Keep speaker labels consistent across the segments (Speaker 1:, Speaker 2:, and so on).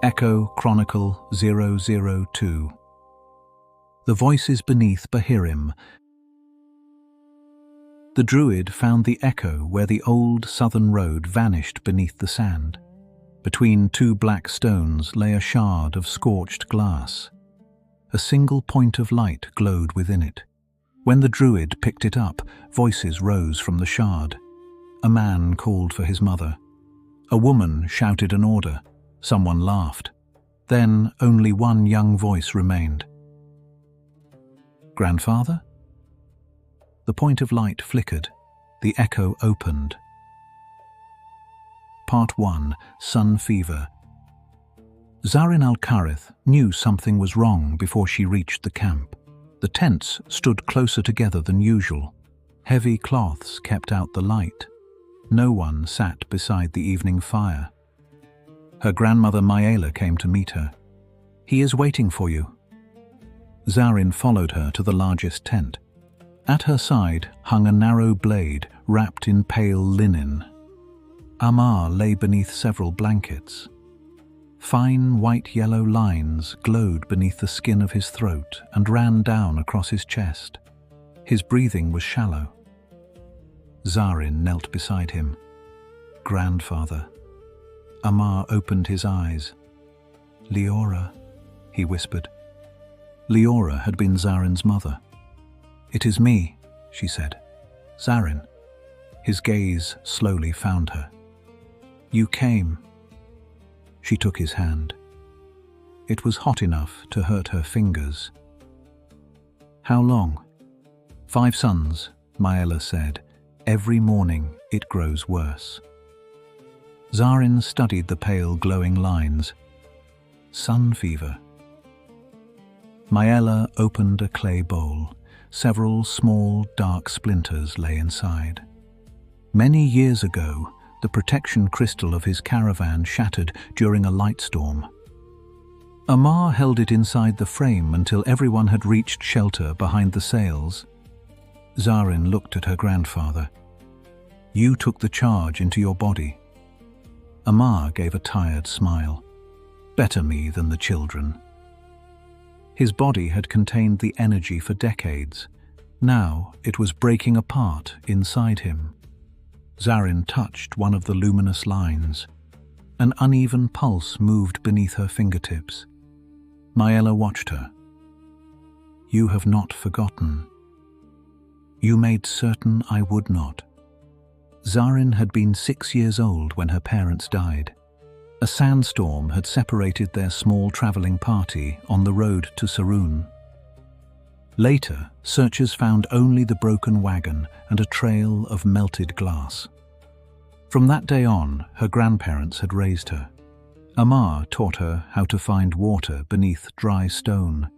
Speaker 1: Echo Chronicle 002. The voices beneath Bahirim. The Druid found the echo where the old southern road vanished beneath the sand. Between two black stones lay a shard of scorched glass. A single point of light glowed within it. When the Druid picked it up, voices rose from the shard. A man called for his mother. A woman shouted an order. Someone laughed. Then only one young voice remained. Grandfather? The point of light flickered. The echo opened. Part 1. Sun Fever. Zarin al-Khareth knew something was wrong before she reached the camp. The tents stood closer together than usual. Heavy cloths kept out the light. No one sat beside the evening fire. Her grandmother Maela came to meet her. "He is waiting for you." Zarin followed her to the largest tent. At her side hung a narrow blade wrapped in pale linen. Amar lay beneath several blankets. Fine white-yellow lines glowed beneath the skin of his throat and ran down across his chest. His breathing was shallow. Zarin knelt beside him. "Grandfather." Amar opened his eyes. "Leora," he whispered. Leora had been Zarin's mother. "It is me," she said. "Zarin." His gaze slowly found her. "You came." She took his hand. It was hot enough to hurt her fingers. "How long?" "5 suns," Maela said. "Every morning it grows worse." Zarin studied the pale glowing lines. "Sun fever." Maela opened a clay bowl. Several small, dark splinters lay inside. Many years ago, the protection crystal of his caravan shattered during a light storm. Amar held it inside the frame until everyone had reached shelter behind the sails. Zarin looked at her grandfather. "You took the charge into your body." Amar gave a tired smile. "Better me than the children." His body had contained the energy for decades. Now it was breaking apart inside him. Zarin touched one of the luminous lines. An uneven pulse moved beneath her fingertips. Maela watched her. "You have not forgotten. You made certain I would not." Zarin had been 6 years old when her parents died. A sandstorm had separated their small traveling party on the road to Sarun. Later, searchers found only the broken wagon and a trail of melted glass. From that day on, her grandparents had raised her. Amar taught her how to find water beneath dry stone.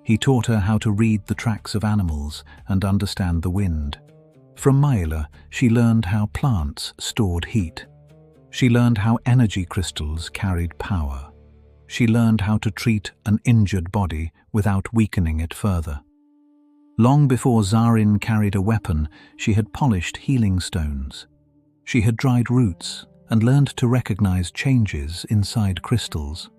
Speaker 1: He taught her how to read the tracks of animals and understand the wind. From Maela, she learned how plants stored heat. She learned how energy crystals carried power. She learned how to treat an injured body without weakening it further. Long before Zarin carried a weapon, she had polished healing stones. She had dried roots and learned to recognize changes inside crystals.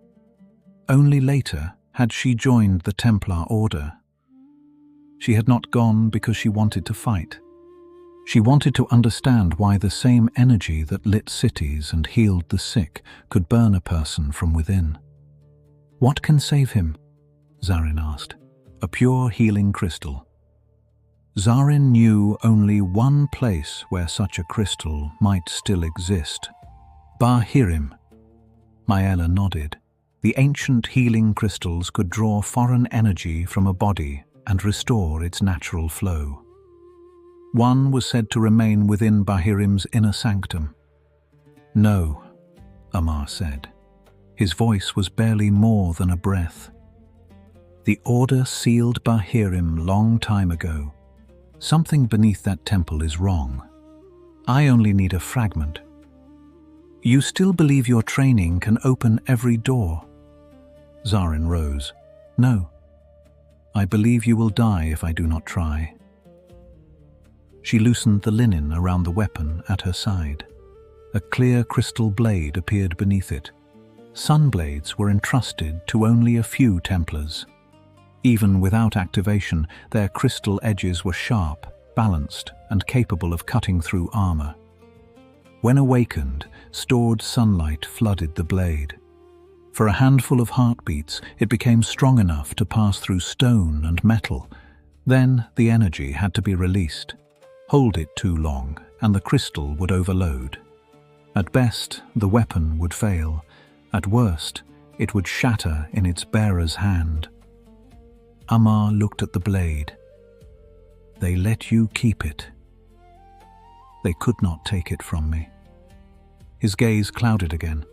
Speaker 1: Only later had she joined the Templar Order. She had not gone because she wanted to fight. She wanted to understand why the same energy that lit cities and healed the sick could burn a person from within. "What can save him?" Zarin asked. "A pure healing crystal." Zarin knew only one place where such a crystal might still exist. Bahirim. Maela nodded. The ancient healing crystals could draw foreign energy from a body and restore its natural flow. One was said to remain within Bahirim's inner sanctum. "No," Amar said. His voice was barely more than a breath. "The Order sealed Bahirim long time ago. Something beneath that temple is wrong. I only need a fragment." "You still believe your training can open every door?" Zarin rose. "No. I believe you will die if I do not try." She loosened the linen around the weapon at her side. A clear crystal blade appeared beneath it. Sunblades were entrusted to only a few Templars. Even without activation, their crystal edges were sharp, balanced, and capable of cutting through armor. When awakened, stored sunlight flooded the blade. For a handful of heartbeats, it became strong enough to pass through stone and metal. Then the energy had to be released. Hold it too long, and the crystal would overload. At best, the weapon would fail. At worst, it would shatter in its bearer's hand. Amar looked at the blade. They let you keep it. They could not take it from me. His gaze clouded again.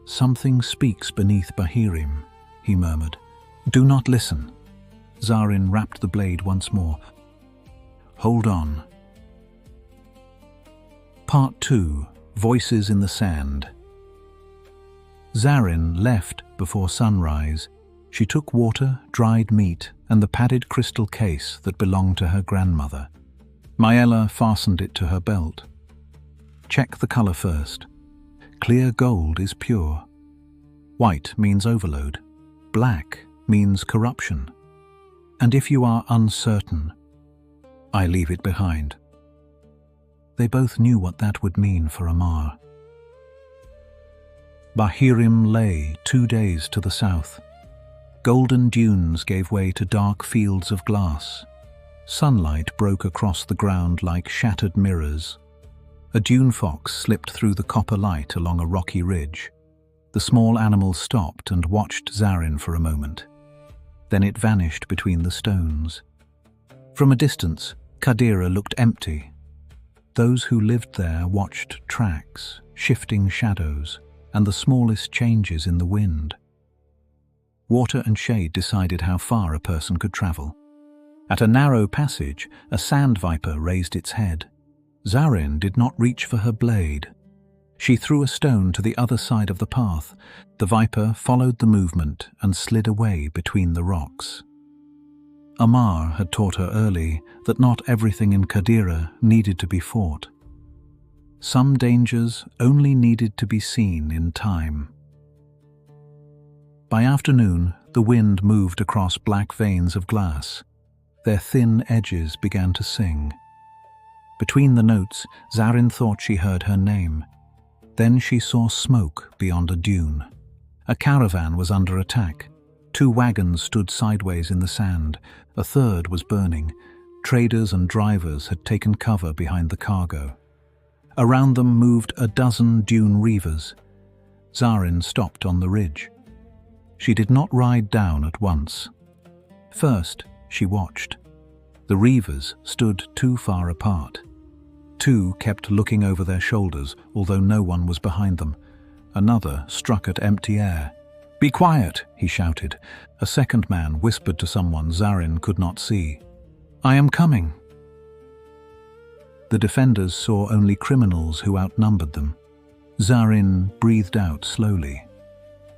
Speaker 1: Something speaks beneath Bahirim, he murmured. Do not listen. Zarin wrapped the blade once more. Hold on. Part 2. Voices in the Sand. Zarin left before sunrise. She took water, dried meat, and the padded crystal case that belonged to her grandmother. Maella fastened it to her belt. Check the color first. Clear gold is pure. White means overload. Black means corruption. And if you are uncertain, I leave it behind. They both knew what that would mean for Amar. Bahirim lay 2 days to the south. Golden dunes gave way to dark fields of glass. Sunlight broke across the ground like shattered mirrors. A dune fox slipped through the copper light along a rocky ridge. The small animal stopped and watched Zarin for a moment. Then it vanished between the stones. From a distance, Qadira looked empty. Those who lived there watched tracks, shifting shadows, and the smallest changes in the wind. Water and shade decided how far a person could travel. At a narrow passage, a sand viper raised its head. Zarin did not reach for her blade. She threw a stone to the other side of the path. The viper followed the movement and slid away between the rocks. Amar had taught her early that not everything in Qadira needed to be fought. Some dangers only needed to be seen in time. By afternoon, the wind moved across black veins of glass. Their thin edges began to sing. Between the notes, Zarin thought she heard her name. Then she saw smoke beyond a dune. A caravan was under attack. 2 wagons stood sideways in the sand. A third was burning. Traders and drivers had taken cover behind the cargo. Around them moved a dozen Dune Reavers. Zarin stopped on the ridge. She did not ride down at once. First, she watched. The Reavers stood too far apart. 2 kept looking over their shoulders, although no one was behind them. Another struck at empty air. "Be quiet," he shouted. A second man whispered to someone Zarin could not see. "I am coming." The defenders saw only criminals who outnumbered them. Zarin breathed out slowly.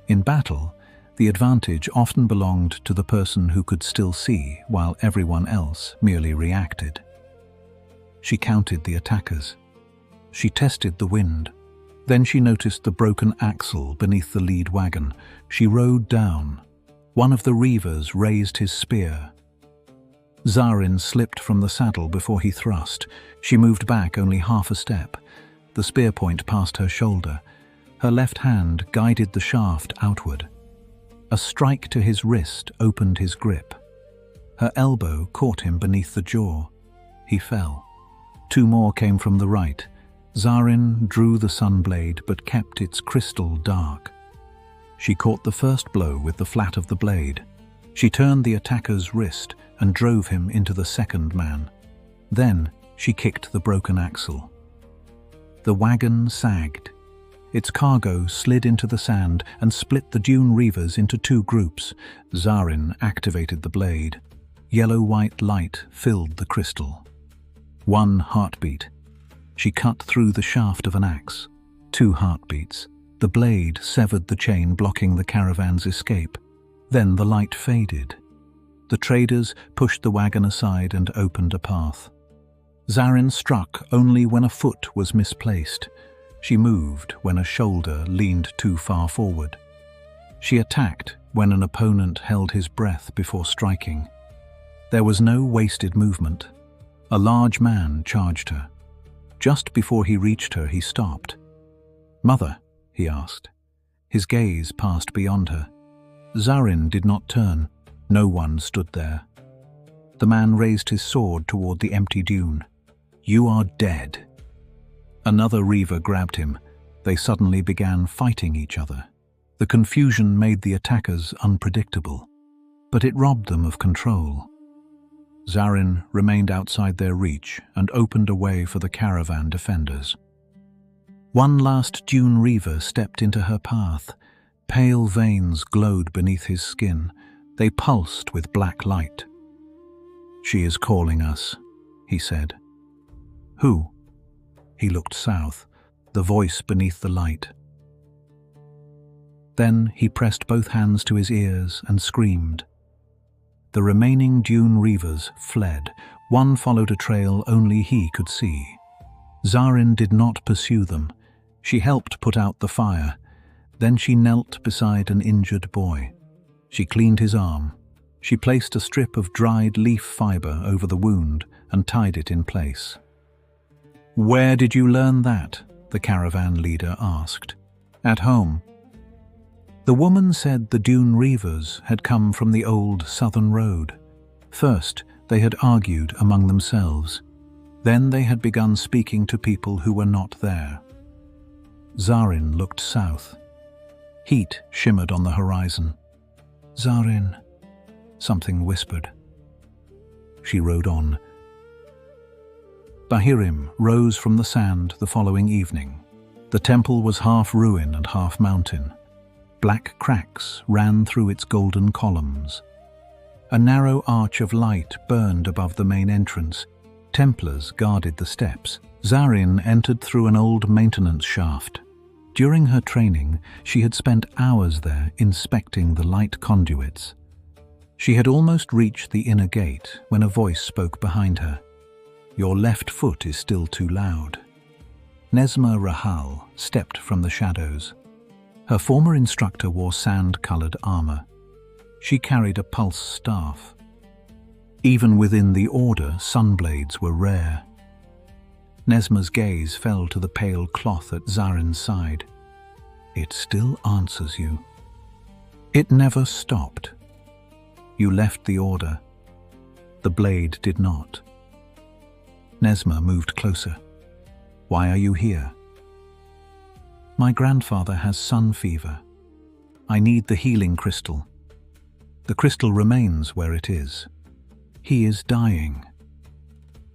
Speaker 1: In battle, the advantage often belonged to the person who could still see, while everyone else merely reacted. She counted the attackers. She tested the wind. Then she noticed the broken axle beneath the lead wagon. She rode down. One of the Reavers raised his spear. Zarin slipped from the saddle before he thrust. She moved back only half a step. The spear point passed her shoulder. Her left hand guided the shaft outward. A strike to his wrist opened his grip. Her elbow caught him beneath the jaw. He fell. 2 more came from the right. Zarin drew the sunblade but kept its crystal dark. She caught the first blow with the flat of the blade. She turned the attacker's wrist and drove him into the second man. Then she kicked the broken axle. The wagon sagged. Its cargo slid into the sand and split the Dune Reavers into 2 groups. Zarin activated the blade. Yellow-white light filled the crystal. 1 heartbeat. She cut through the shaft of an axe. 2 heartbeats. The blade severed the chain blocking the caravan's escape. Then the light faded. The traders pushed the wagon aside and opened a path. Zarin struck only when a foot was misplaced. She moved when a shoulder leaned too far forward. She attacked when an opponent held his breath before striking. There was no wasted movement. A large man charged her. Just before he reached her, he stopped. "Mother?" he asked. His gaze passed beyond her. Zarin did not turn. No one stood there. The man raised his sword toward the empty dune. "You are dead." Another Reaver grabbed him. They suddenly began fighting each other. The confusion made the attackers unpredictable, but it robbed them of control. Zarin remained outside their reach and opened a way for the caravan defenders. One last Dune Reaver stepped into her path. Pale veins glowed beneath his skin. They pulsed with black light. "She is calling us," he said. "Who?" He looked south, the voice beneath the light. Then he pressed both hands to his ears and screamed. The remaining Dune Reavers fled. One followed a trail only he could see. Zarin did not pursue them. She helped put out the fire. Then she knelt beside an injured boy. She cleaned his arm. She placed a strip of dried leaf fiber over the wound and tied it in place. "Where did you learn that?" the caravan leader asked. "At home." The woman said the Dune Reavers had come from the old southern road. First, they had argued among themselves. Then they had begun speaking to people who were not there. Zarin looked south. Heat shimmered on the horizon. "Zarin," something whispered. She rode on. Bahirim rose from the sand the following evening. The temple was half ruin and half mountain. Black cracks ran through its golden columns. A narrow arch of light burned above the main entrance. Templars guarded the steps. Zarin entered through an old maintenance shaft. During her training, she had spent hours there inspecting the light conduits. She had almost reached the inner gate when a voice spoke behind her. "Your left foot is still too loud." Nesma Rahal stepped from the shadows. Her former instructor wore sand-colored armor. She carried a pulse staff. Even within the order, sunblades were rare. Nesma's gaze fell to the pale cloth at Zarin's side. "It still answers you." "It never stopped." "You left the order." The blade did not. Nesma moved closer. "Why are you here?" "My grandfather has sun fever. I need the healing crystal." "The crystal remains where it is." "He is dying."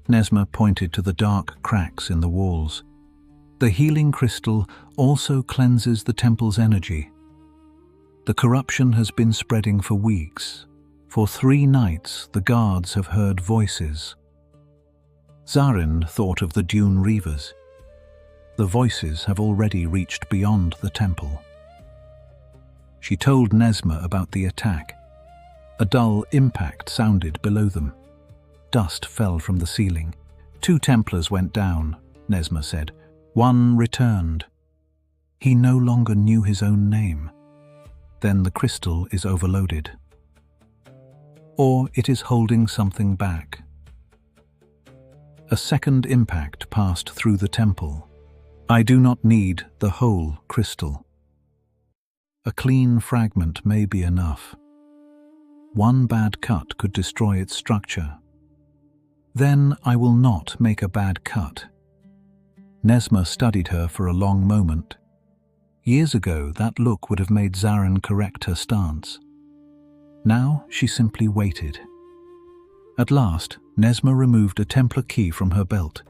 Speaker 1: Nesma pointed to the dark cracks in the walls. "The healing crystal also cleanses the temple's energy. The corruption has been spreading for weeks. For 3 nights, the guards have heard voices." Zarin thought of the Dune Reavers. The voices have already reached beyond the temple. She told Nesma about the attack. A dull impact sounded below them. Dust fell from the ceiling. 2 Templars went down, Nesma said. 1 returned. He no longer knew his own name. Then the crystal is overloaded. Or it is holding something back. A second impact passed through the temple. I do not need the whole crystal. A clean fragment may be enough. 1 bad cut could destroy its structure. Then I will not make a bad cut. Nesma studied her for a long moment. Years ago, that look would have made Zarin correct her stance. Now she simply waited. At last, Nesma removed a Templar key from her belt.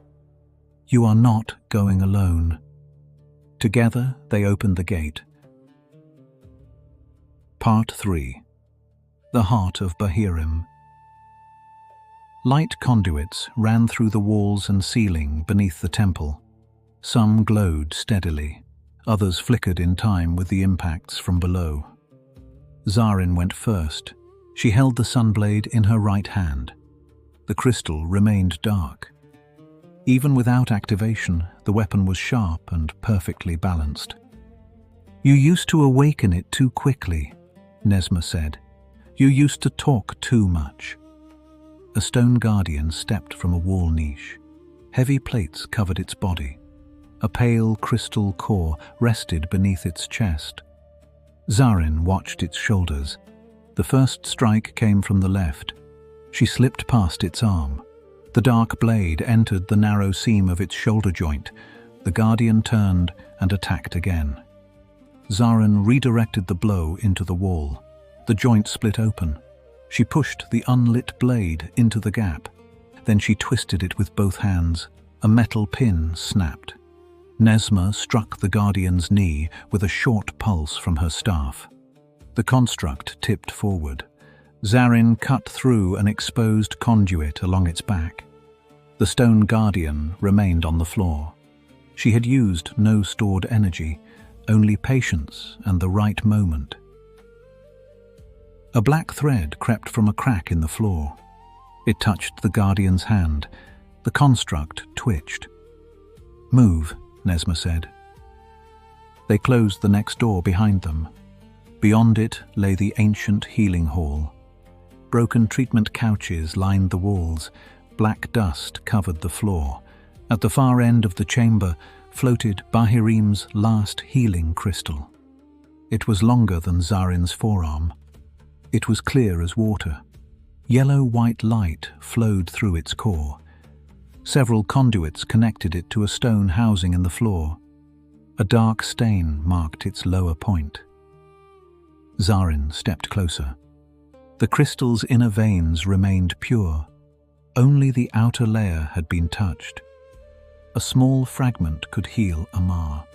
Speaker 1: You are not going alone. Together, they opened the gate. Part 3. The Heart of Bahirim. Light conduits ran through the walls and ceiling beneath the temple. Some glowed steadily. Others flickered in time with the impacts from below. Zarin went first. She held the sunblade in her right hand. The crystal remained dark. Even without activation, the weapon was sharp and perfectly balanced. "You used to awaken it too quickly," Nesma said. "You used to talk too much." A stone guardian stepped from a wall niche. Heavy plates covered its body. A pale crystal core rested beneath its chest. Zarin watched its shoulders. The first strike came from the left. She slipped past its arm. The dark blade entered the narrow seam of its shoulder joint. The guardian turned and attacked again. Zarin redirected the blow into the wall. The joint split open. She pushed the unlit blade into the gap. Then she twisted it with both hands. A metal pin snapped. Nesma struck the guardian's knee with a short pulse from her staff. The construct tipped forward. Zarin cut through an exposed conduit along its back. The stone guardian remained on the floor. She had used no stored energy, only patience and the right moment. A black thread crept from a crack in the floor. It touched the guardian's hand. The construct twitched. "Move," Nesma said. They closed the next door behind them. Beyond it lay the ancient healing hall. Broken treatment couches lined the walls. Black dust covered the floor. At the far end of the chamber floated Bahirim's last healing crystal. It was longer than Zarin's forearm. It was clear as water. Yellow-white light flowed through its core. Several conduits connected it to a stone housing in the floor. A dark stain marked its lower point. Zarin stepped closer. The crystal's inner veins remained pure. Only the outer layer had been touched. A small fragment could heal Amar.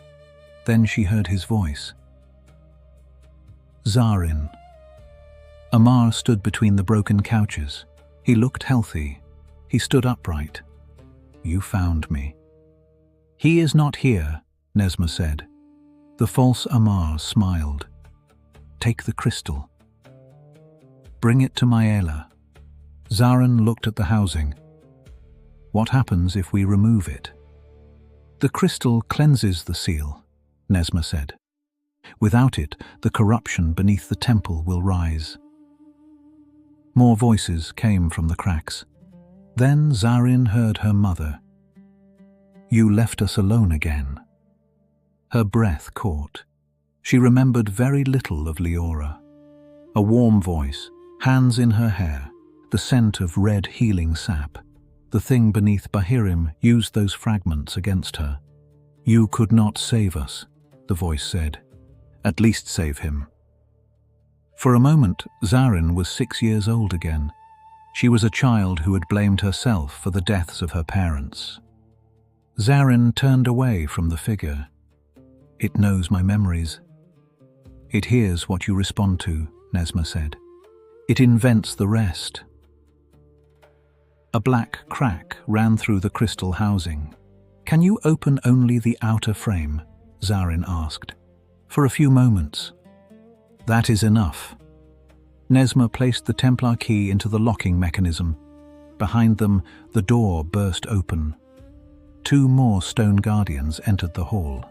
Speaker 1: Then she heard his voice. "Zarin." Amar stood between the broken couches. He looked healthy. He stood upright. "You found me." "He is not here," Nesma said. The false Amar smiled. "Take the crystal. Bring it to Maela." Zarin looked at the housing. "What happens if we remove it?" "The crystal cleanses the seal," Nesma said. "Without it, the corruption beneath the temple will rise." More voices came from the cracks. Then Zarin heard her mother. "You left us alone again." Her breath caught. She remembered very little of Leora. A warm voice, hands in her hair, the scent of red healing sap. The thing beneath Bahirim used those fragments against her. "You could not save us," the voice said. "At least save him." For a moment, Zarin was 6 years old again. She was a child who had blamed herself for the deaths of her parents. Zarin turned away from the figure. "It knows my memories." "It hears what you respond to," Nesma said. "It invents the rest." A black crack ran through the crystal housing. "Can you open only the outer frame?" Zarin asked. "For a few moments." "That is enough." Nesma placed the Templar key into the locking mechanism. Behind them, the door burst open. 2 more stone guardians entered the hall.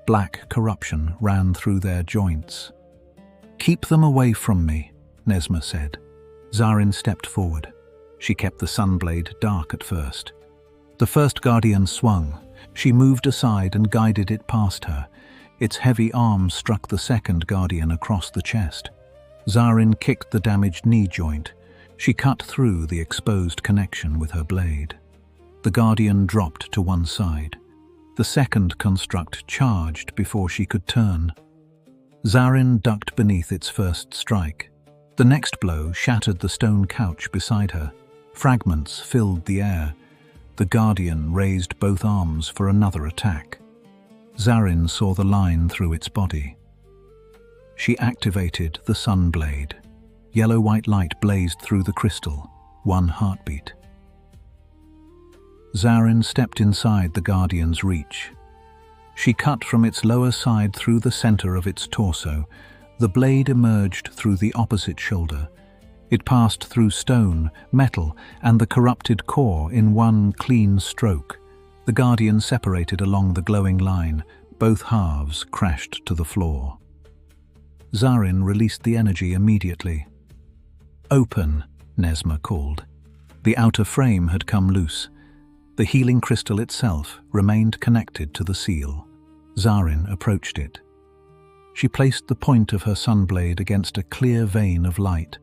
Speaker 1: Black corruption ran through their joints. "Keep them away from me," Nesma said. Zarin stepped forward. She kept the sunblade dark at first. The first guardian swung. She moved aside and guided it past her. Its heavy arm struck the second guardian across the chest. Zarin kicked the damaged knee joint. She cut through the exposed connection with her blade. The guardian dropped to one side. The second construct charged before she could turn. Zarin ducked beneath its first strike. The next blow shattered the stone couch beside her. Fragments filled the air. The guardian raised both arms for another attack. Zarin saw the line through its body. She activated the sunblade. Yellow-white light blazed through the crystal, 1 heartbeat. Zarin stepped inside the guardian's reach. She cut from its lower side through the center of its torso. The blade emerged through the opposite shoulder. It passed through stone, metal, and the corrupted core in one clean stroke. The guardian separated along the glowing line. Both halves crashed to the floor. Zarin released the energy immediately. "Open," Nesma called. The outer frame had come loose. The healing crystal itself remained connected to the seal. Zarin approached it. She placed the point of her sunblade against a clear vein of light.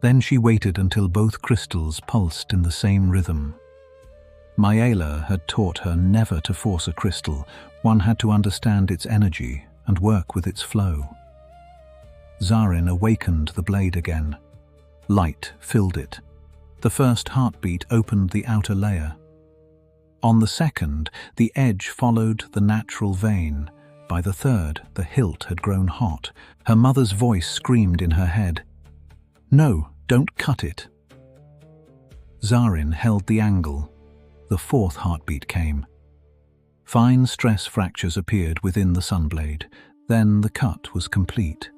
Speaker 1: Then she waited until both crystals pulsed in the same rhythm. Maela had taught her never to force a crystal. One had to understand its energy and work with its flow. Zarin awakened the blade again. Light filled it. The first heartbeat opened the outer layer. On the second, the edge followed the natural vein. By the third, the hilt had grown hot. Her mother's voice screamed in her head, "No, don't cut it." Zarin held the angle. The fourth heartbeat came. Fine stress fractures appeared within the sunblade. Then the cut was complete.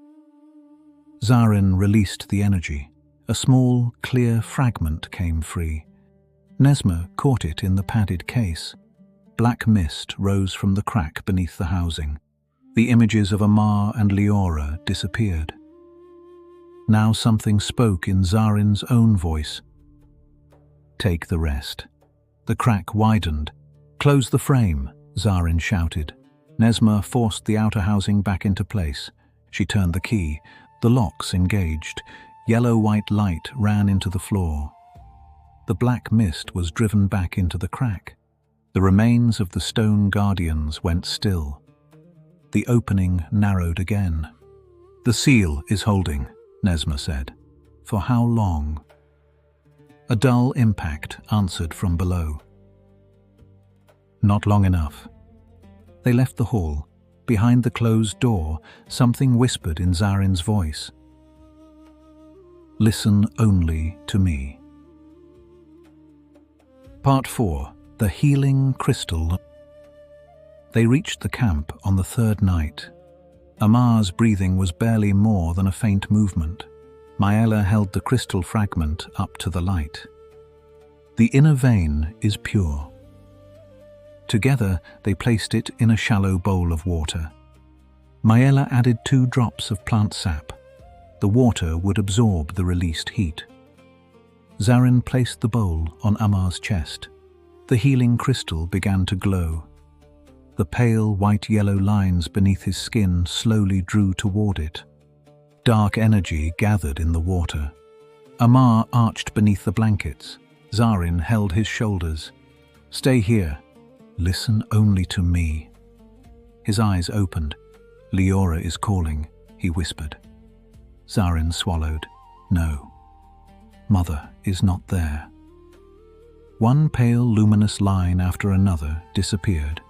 Speaker 1: Zarin released the energy. A small, clear fragment came free. Nesma caught it in the padded case. Black mist rose from the crack beneath the housing. The images of Amar and Leora disappeared. Now something spoke in Zarin's own voice. "Take the rest." The crack widened. "Close the frame," Zarin shouted. Nesma forced the outer housing back into place. She turned the key. The locks engaged. Yellow-white light ran into the floor. The black mist was driven back into the crack. The remains of the stone guardians went still. The opening narrowed again. "The seal is holding," Nesma said. "For how long?" A dull impact answered from below. "Not long enough." They left the hall. Behind the closed door, something whispered in Zarin's voice. "Listen only to me." Part 4. The Healing Crystal. They reached the camp on the third night. Amar's breathing was barely more than a faint movement. Maela held the crystal fragment up to the light. "The inner vein is pure." Together, they placed it in a shallow bowl of water. Maela added 2 drops of plant sap. The water would absorb the released heat. Zarin placed the bowl on Amar's chest. The healing crystal began to glow. The pale white-yellow lines beneath his skin slowly drew toward it. Dark energy gathered in the water. Amar arched beneath the blankets. Zarin held his shoulders. "Stay here. Listen only to me." His eyes opened. "Leora is calling," he whispered. Zarin swallowed. "No. Mother is not there." One pale luminous line after another disappeared.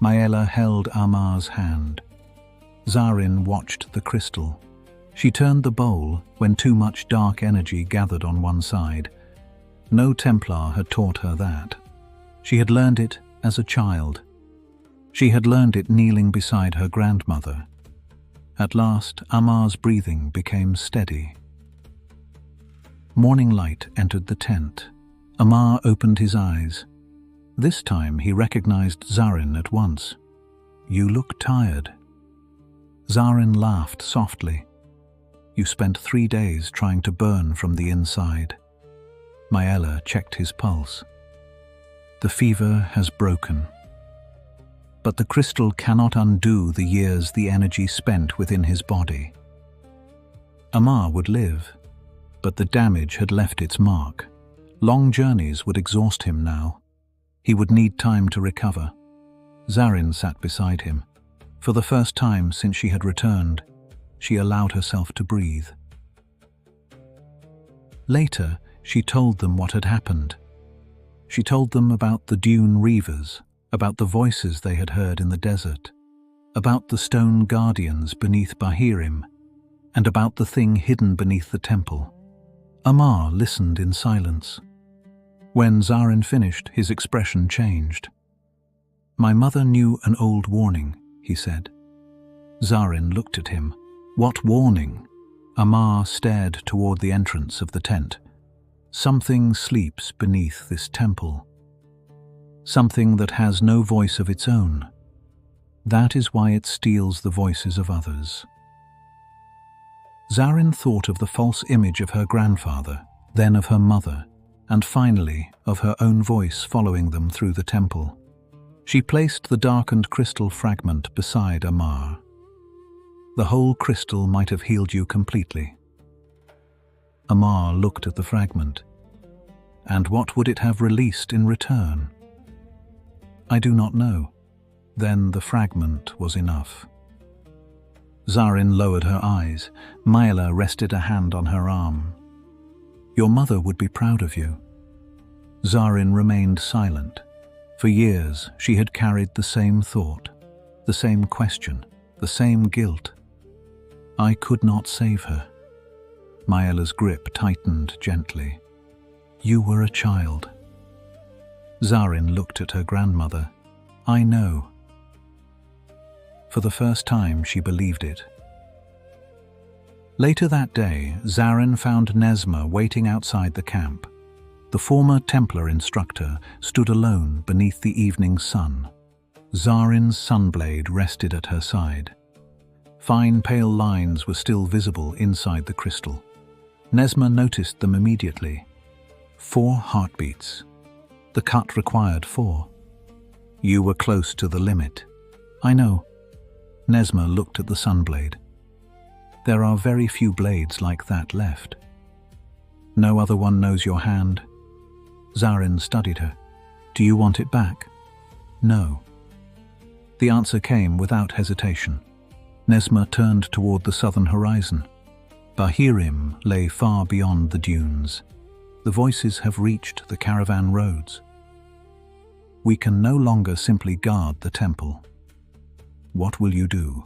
Speaker 1: Maela held Amar's hand. Zarin watched the crystal. She turned the bowl when too much dark energy gathered on one side. No Templar had taught her that. She had learned it as a child. She had learned it kneeling beside her grandmother. At last, Amar's breathing became steady. Morning light entered the tent. Amar opened his eyes. This time he recognized Zarin at once. "You look tired." Zarin laughed softly. "You spent 3 days trying to burn from the inside." Maela checked his pulse. "The fever has broken. But the crystal cannot undo the years the energy spent within his body." Amar would live, but the damage had left its mark. Long journeys would exhaust him now. He would need time to recover. Zarin sat beside him. For the first time since she had returned, she allowed herself to breathe. Later, she told them what had happened. She told them about the Dune Reavers, about the voices they had heard in the desert, about the stone guardians beneath Bahirim, and about the thing hidden beneath the temple. Amar listened in silence. When Zarin finished, his expression changed. "My mother knew an old warning," he said. Zarin looked at him. "What warning?" Amar stared toward the entrance of the tent. "Something sleeps beneath this temple." something that has no voice of its own. That is why it steals the voices of others. Zarin thought of the false image of her grandfather, then of her mother, and finally of her own voice following them through the temple. She placed the darkened crystal fragment beside Amar. The whole crystal might have healed you completely. Amar looked at the fragment. And what would it have released in return? I do not know. Then the fragment was enough. Zarin lowered her eyes. Myla rested a hand on her arm. Your mother would be proud of you. Zarin remained silent. For years she had carried the same thought, the same question, the same guilt. I could not save her. Myla's grip tightened gently. You were a child. Zarin looked at her grandmother. I know. For the first time she believed it. Later that day, Zarin found Nesma waiting outside the camp. The former Templar instructor stood alone beneath the evening sun. Zarin's sunblade rested at her side. Fine pale lines were still visible inside the crystal. Nesma noticed them immediately. 4 heartbeats. The cut required 4. You were close to the limit. I know. Nesma looked at the sunblade. There are very few blades like that left. No other one knows your hand. Zarin studied her. Do you want it back? No. The answer came without hesitation. Nesma turned toward the southern horizon. Bahirim lay far beyond the dunes. The voices have reached the caravan roads. We can no longer simply guard the temple. What will you do?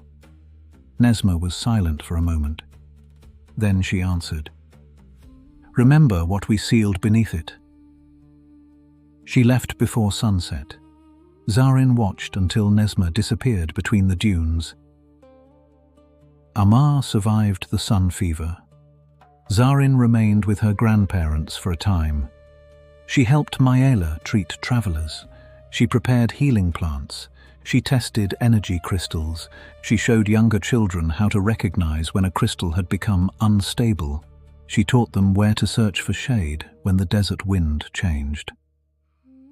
Speaker 1: Nesma was silent for a moment. Then she answered. Remember what we sealed beneath it. She left before sunset. Zarin watched until Nesma disappeared between the dunes. Amar survived the sun fever. Zarin remained with her grandparents for a time. She helped Myla treat travelers. She prepared healing plants. She tested energy crystals. She showed younger children how to recognize when a crystal had become unstable. She taught them where to search for shade when the desert wind changed.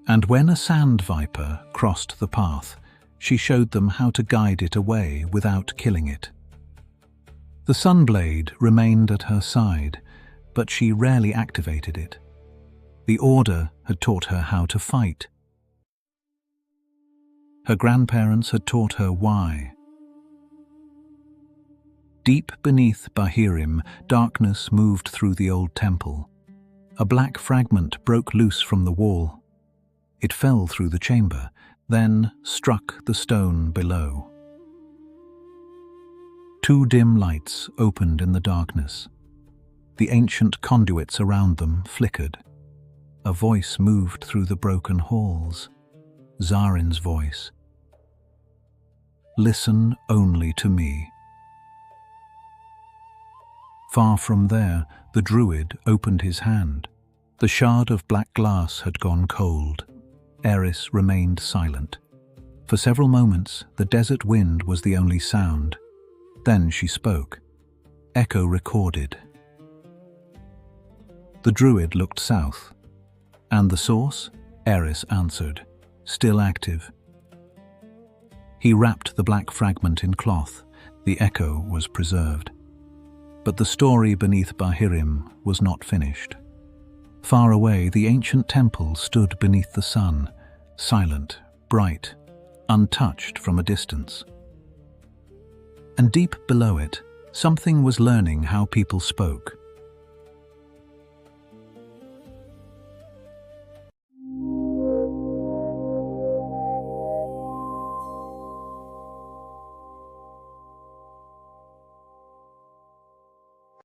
Speaker 1: And when a sand viper crossed the path, she showed them how to guide it away without killing it. The sunblade remained at her side, but she rarely activated it. The Order had taught her how to fight. Her grandparents had taught her why. Deep beneath Bahirim, darkness moved through the old temple. A black fragment broke loose from the wall. It fell through the chamber, then struck the stone below. 2 dim lights opened in the darkness. The ancient conduits around them flickered. A voice moved through the broken halls. Zarin's voice. Listen only to me. Far from there, the Druid opened his hand. The shard of black glass had gone cold. Eris remained silent. For several moments, the desert wind was the only sound. Then she spoke. Echo recorded. The Druid looked south. And the source? Eris answered. Still active. He wrapped the black fragment in cloth. The echo was preserved. But the story beneath Bahirim was not finished. Far away, the ancient temple stood beneath the sun, silent, bright, untouched from a distance. And deep below it, something was learning how people spoke.